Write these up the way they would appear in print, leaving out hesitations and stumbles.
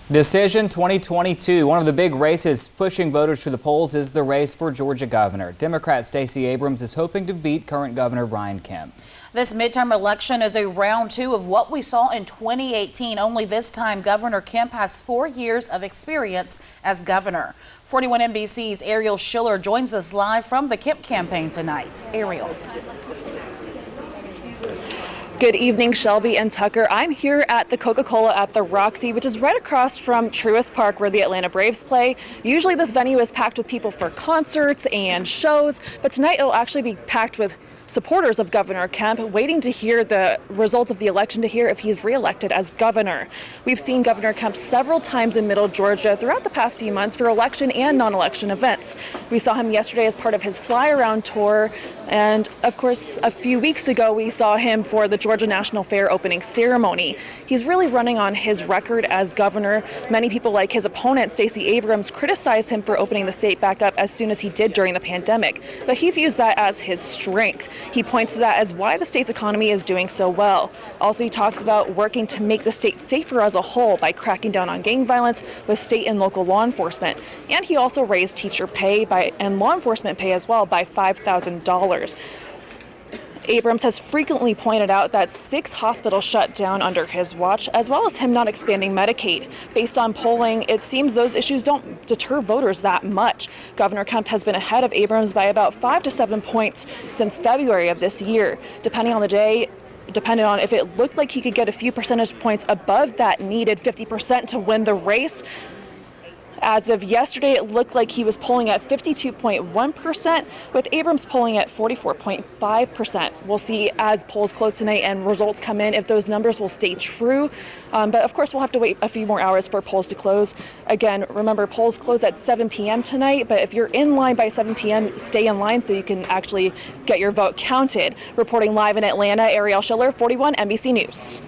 Decision 2022. One of the big races pushing voters to the polls is the race for Georgia governor. Democrat Stacey Abrams is hoping to beat current Governor Kemp. This midterm election is a round two of what we saw in 2018. Only this time, Governor Kemp has 4 years of experience as governor. 41 NBC's Ariel Schiller joins us live from the Kemp campaign tonight. Ariel. Good evening, Shelby and Tucker. I'm here at the Coca-Cola at the Roxy, which is right across from Truist Park where the Atlanta Braves play. Usually this venue is packed with people for concerts and shows, but tonight it'll actually be packed with supporters of Governor Kemp waiting to hear the results of the election to hear if he's reelected as governor. We've seen Governor Kemp several times in Middle Georgia throughout the past few months for election and non-election events. We saw him yesterday as part of his fly around tour, and of course a few weeks ago we saw him for the Georgia National Fair opening ceremony. He's really running on his record as governor. Many people, like his opponent Stacey Abrams, criticized him for opening the state back up as soon as he did during the pandemic, but he views that as his strength. He points to that as why the state's economy is doing so well. Also, he talks about working to make the state safer as a whole by cracking down on gang violence with state and local law enforcement. And he also raised teacher pay and law enforcement pay as well by $5,000. Abrams has frequently pointed out that 6 hospitals shut down under his watch, as well as him not expanding Medicaid. Based on polling, it seems those issues don't deter voters that much. Governor Kemp has been ahead of Abrams by about 5 to 7 points since February of this year. Depending on the day, depending on if it looked like he could get a few percentage points above that needed 50% to win the race. As of yesterday, it looked like he was polling at 52.1%, with Abrams polling at 44.5%. We'll see as polls close tonight and results come in if those numbers will stay true. But of course, we'll have to wait a few more hours for polls to close. Again, remember, polls close at 7 p.m. tonight, but if you're in line by 7 p.m., stay in line so you can actually get your vote counted. Reporting live in Atlanta, Ariel Schiller, 41 NBC News.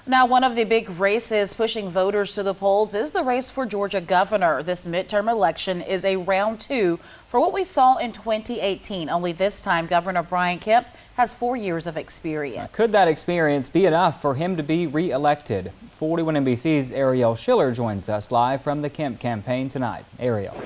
Now, one of the big races pushing voters to the polls is the race for Georgia governor. This midterm election is a round two for what we saw in 2018. Only this time, Governor Kemp has 4 years of experience. Could that experience be enough for him to be re-elected? 41 NBC's Ariel Schiller joins us live from the Kemp campaign tonight. Ariel.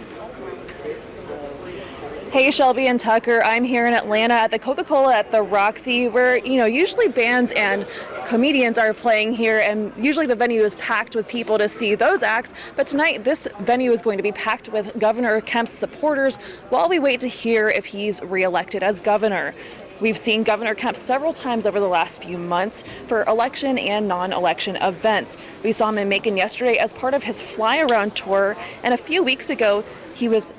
Hey, Shelby and Tucker. I'm here in Atlanta at the Coca-Cola at the Roxy, where, usually bands and comedians are playing here, and usually the venue is packed with people to see those acts. But tonight, this venue is going to be packed with Governor Kemp's supporters while we wait to hear if he's reelected as governor. We've seen Governor Kemp several times over the last few months for election and non-election events. We saw him in Macon yesterday as part of his fly-around tour, and a few weeks ago, he was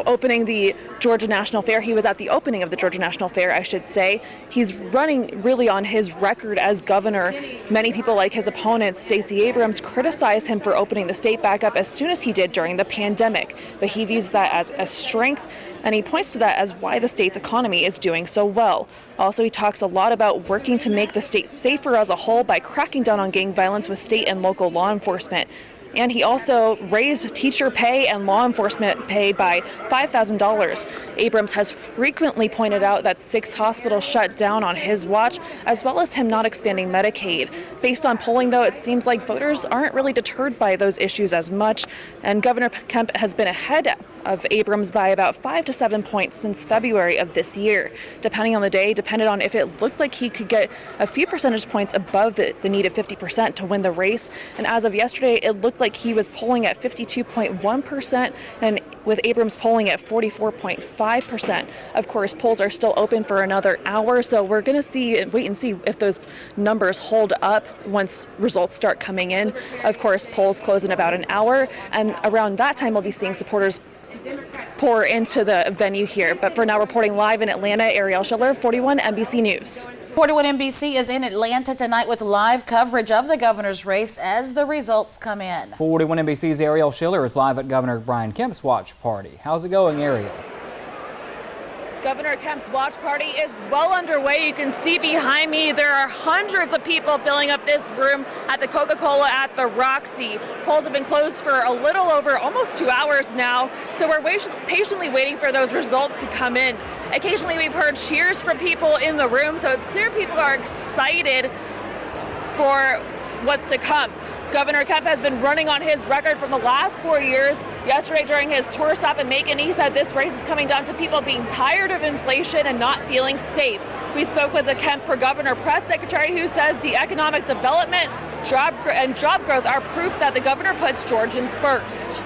opening the Georgia National Fair. He was at the opening of the Georgia National Fair, I should say. He's running really on his record as governor. Many people, like his opponent, Stacey Abrams, criticize him for opening the state back up as soon as he did during the pandemic. But he views that as a strength, and he points to that as why the state's economy is doing so well. Also, he talks a lot about working to make the state safer as a whole by cracking down on gang violence with state and local law enforcement. And he also raised teacher pay and law enforcement pay by $5,000. Abrams has frequently pointed out that 6 hospitals shut down on his watch, as well as him not expanding Medicaid. Based on polling, though, it seems like voters aren't really deterred by those issues as much, and Governor Kemp has been ahead of Abrams by about 5 to 7 points since February of this year. Depending on the day, depended on if it looked like he could get a few percentage points above the needed 50% to win the race. And as of yesterday, it looked like he was polling at 52.1%, and with Abrams polling at 44.5%. Of course, polls are still open for another hour, so we're going to wait and see if those numbers hold up once results start coming in. Of course, polls close in about an hour, and around that time we'll be seeing supporters pour into the venue here. But for now, reporting live in Atlanta, Ariel Schiller, 41 NBC News. 41 NBC is in Atlanta tonight with live coverage of the governor's race as the results come in. 41 NBC's Ariel Schiller is live at Governor Kemp's watch party. How's it going, Ariel? Governor Kemp's watch party is well underway. You can see behind me there are hundreds of people filling up this room at the Coca-Cola at the Roxy. Polls have been closed for a little over almost 2 hours now, so we're patiently waiting for those results to come in. Occasionally we've heard cheers from people in the room, so it's clear people are excited for what's to come. Governor Kemp has been running on his record from the last 4 years. Yesterday during his tour stop in Macon, he said this race is coming down to people being tired of inflation and not feeling safe. We spoke with the Kemp for Governor press secretary who says the economic development, job growth are proof that the governor puts Georgians first.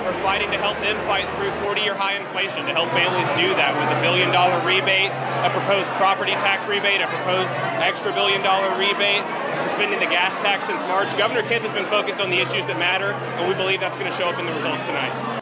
We're fighting to help them fight through 40-year high inflation, to help families do that with a $1 billion rebate, a proposed property tax rebate, a proposed extra $1 billion rebate, suspending the gas tax since March. Governor Kemp has been focused on the issues that matter, and we believe that's going to show up in the results tonight.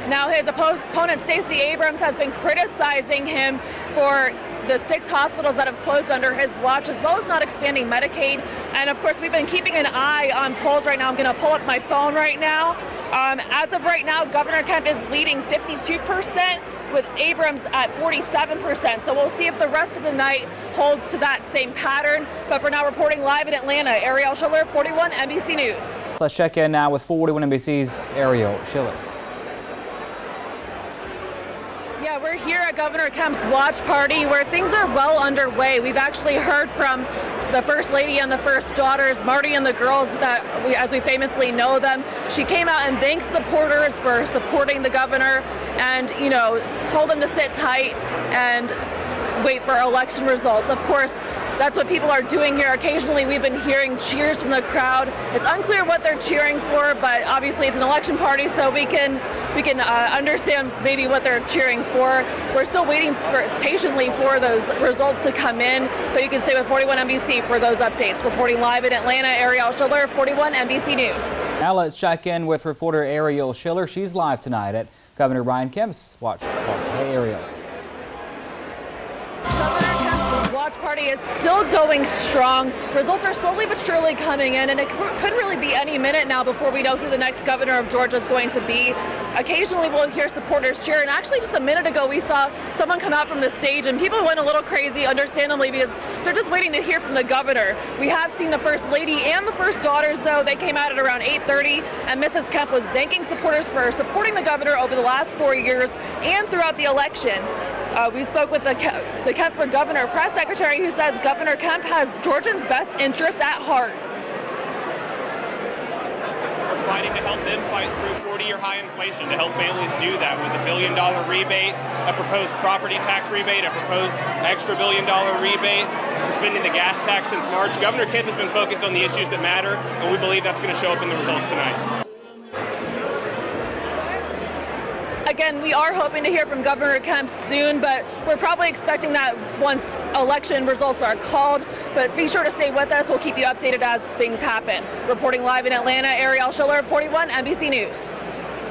Now his opponent, Stacey Abrams, has been criticizing him for the 6 hospitals that have closed under his watch, as well as not expanding Medicaid. And of course, we've been keeping an eye on polls right now. I'm going to pull up my phone right now. As of right now, Governor Kemp is leading 52%, with Abrams at 47%. So we'll see if the rest of the night holds to that same pattern. But for now, reporting live in Atlanta, Ariel Schiller, 41 NBC News. Let's check in now with 41 NBC's Ariel Schiller. Yeah, we're here at Governor Kemp's watch party where things are well underway. We've actually heard from the First Lady and the First Daughters, Marty and the girls, that as we famously know them. She came out and thanked supporters for supporting the governor and, you know, told them to sit tight and wait for election results. Of course, that's what people are doing here. Occasionally, we've been hearing cheers from the crowd. It's unclear what they're cheering for, but obviously it's an election party, so we can understand maybe what they're cheering for. We're still waiting patiently for those results to come in, but you can stay with 41 NBC for those updates. Reporting live in Atlanta, Ariel Schiller, 41 NBC News. Now let's check in with reporter Ariel Schiller. She's live tonight at Governor Brian Kemp's watch party. Hey, Ariel. Watch party is still going strong. Results are slowly but surely coming in, and it could really be any minute now before we know who the next governor of Georgia is going to be. Occasionally we'll hear supporters cheer, and actually just a minute ago we saw someone come out from the stage and people went a little crazy, understandably, because they're just waiting to hear from the governor. We have seen the First Lady and the First Daughters, though. They came out at around 8:30, and Mrs. Kemp was thanking supporters for supporting the governor over the last 4 years and throughout the election. We spoke with the Kemp for Governor press secretary who says Governor Kemp has Georgians' best interest at heart. We're fighting to help them fight through 40-year high inflation, to help families do that with a $1 billion rebate, a proposed property tax rebate, a proposed extra $1 billion rebate, suspending the gas tax since March. Governor Kemp has been focused on the issues that matter, and we believe that's going to show up in the results tonight. Again, we are hoping to hear from Governor Kemp soon, but we're probably expecting that once election results are called. But be sure to stay with us. We'll keep you updated as things happen. Reporting live in Atlanta, Ariel Schiller, 41 NBC News.